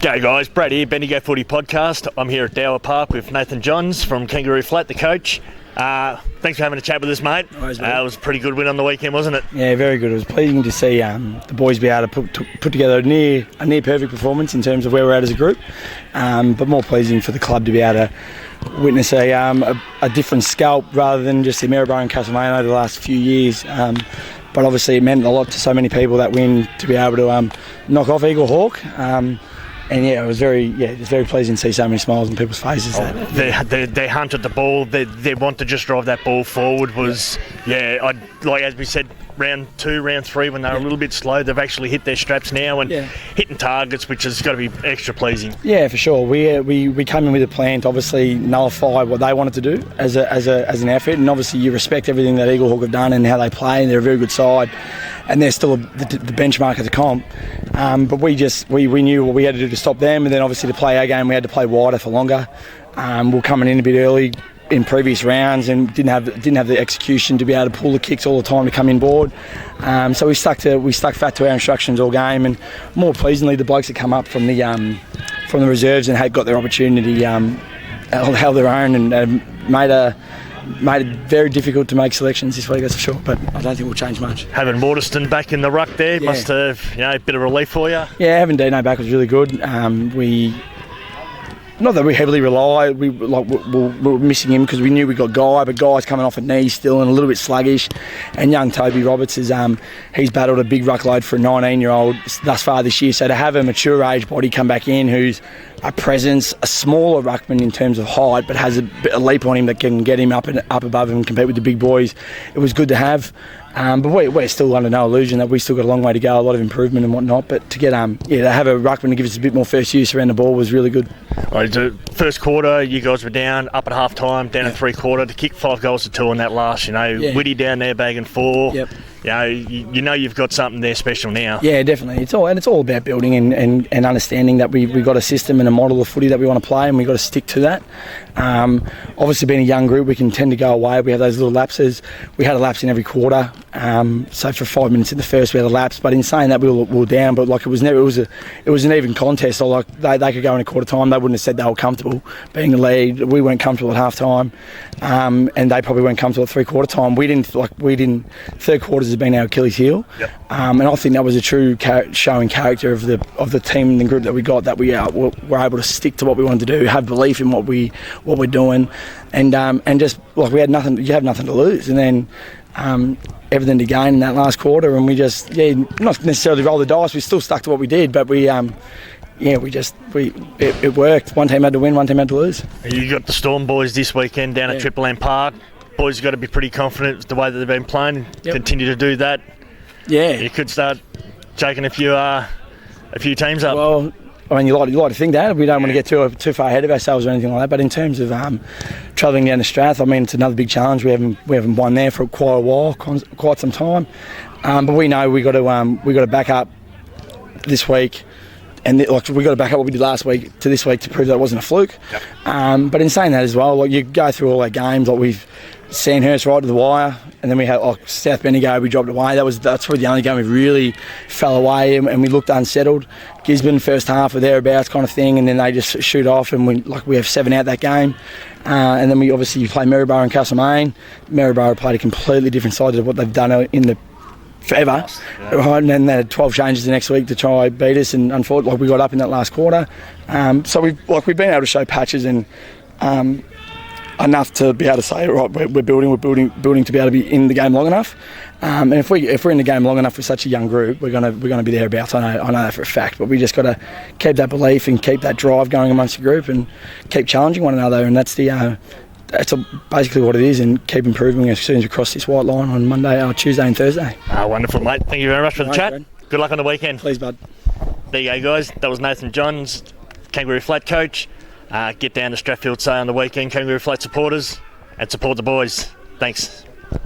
G'day guys, Brad here, Bendigo Footy Podcast. I'm here at Dower Park with Nathan Johns from Kangaroo Flat, the coach. Thanks for having a chat with us, mate. It was a pretty good win on the weekend, wasn't it? Yeah, very good. It was pleasing to see the boys be able to put together a near perfect performance in terms of where we're at as a group, but more pleasing for the club to be able to witness a different scalp rather than just the Maryborough and Castlemaine over the last few years. But obviously it meant a lot to so many people, that win, to be able to knock off Eaglehawk. And yeah, it was very pleasing to see so many smiles on people's faces. They hunted the ball. They want to just drive that ball forward. As we said, round 2, round 3, when they were a little bit slow, they've actually hit their straps now and hitting targets, which has got to be extra pleasing. Yeah, for sure. We came in with a plan to obviously nullify what they wanted to do as an effort, and obviously you respect everything that Eaglehawk have done and how they play, and they're a very good side. And they're still the benchmark of the comp. But we knew what we had to do to stop them, and then obviously to play our game we had to play wider for longer. We're coming in a bit early in previous rounds and didn't have the execution to be able to pull the kicks all the time to come in board. So we stuck fat to our instructions all game, and more pleasingly the blokes that come up from the reserves and had got their opportunity held their own and made it very difficult to make selections this week, that's for sure, but I don't think we'll change much. Having Waterston back in the ruck there must have, a bit of relief for you. Yeah, having Dino back was really good. Not that we heavily rely, we were missing him because we knew we got Guy, but Guy's coming off a knee still and a little bit sluggish. And young Toby Roberts he's battled a big ruck load for a 19-year-old thus far this year. So to have a mature age body come back in who's a presence, a smaller ruckman in terms of height, but has a leap on him that can get him up above him and compete with the big boys, it was good to have. But we're still under no illusion that we still got a long way to go, a lot of improvement and whatnot. But to get to have a ruckman to give us a bit more first use around the ball was really good. Right, the first quarter, you guys were down up at half time, down at 3/4 to kick 5 goals to 2 in that last. Whitty down there bagging 4. Yep. You've got something there special now. Yeah, definitely. It's all about building and understanding that we've got a system and a model of footy that we want to play, and we've got to stick to that. Obviously, being a young group, we can tend to go away. We have those little lapses. We had a lapse in every quarter. So for 5 minutes in the first, we had a lapse. But in saying that, we were down. But it was an even contest. So they could go in a quarter time. They wouldn't have said they were comfortable being the lead. We weren't comfortable at half time, and they probably weren't comfortable at 3/4 time. We didn't. Third quarters has been our Achilles heel. Yep. And I think that was a true showing character of the team and the group that we got. That we were able to stick to what we wanted to do, have belief in what we're doing, and just we had nothing. You have nothing to lose, and then everything to gain in that last quarter, and we just not necessarily roll the dice. We still stuck to what we did, but it worked. One team had to win, one team had to lose. You got the Storm boys this weekend down at Triple M Park. Boys have got to be pretty confident with the way that they've been playing. Yep. Continue to do that. Yeah, you could start shaking a few teams up. Well, I mean, you like to think that. We don't want to get too far ahead of ourselves or anything like that. But in terms of travelling down to Strath, I mean, it's another big challenge. We haven't won there for quite a while, quite some time. But we know we got to back up this week. And we got to back up what we did last week to this week to prove that it wasn't a fluke. Yep. But in saying that as well, you go through all our games. We've Sandhurst right to the wire, and then we had South Bendigo. We dropped away. That's probably the only game we really fell away, and we looked unsettled. Gisborne first half or thereabouts kind of thing, and then they just shoot off, and we have 7 out that game. And then we play Maryborough and Castlemaine. Maryborough played a completely different side to what they've done in the forever, right? And then they had 12 changes the next week to try beat us, and unfortunately we got up in that last quarter. So we've been able to show patches and enough to be able to say, right, we're building to be able to be in the game long enough. And if we're in the game long enough with such a young group, we're gonna be thereabouts. I know that for a fact. But we just got to keep that belief and keep that drive going amongst the group and keep challenging one another. And that's basically what it is, and keep improving as soon as we cross this white line on Monday, Tuesday and Thursday. Wonderful, mate. Thank you very much for the chat. Brad. Good luck on the weekend. Please, bud. There you go, guys. That was Nathan Johns, Kangaroo Flat coach. Get down to Strathfield Say on the weekend, Kangaroo Flat supporters, and support the boys. Thanks.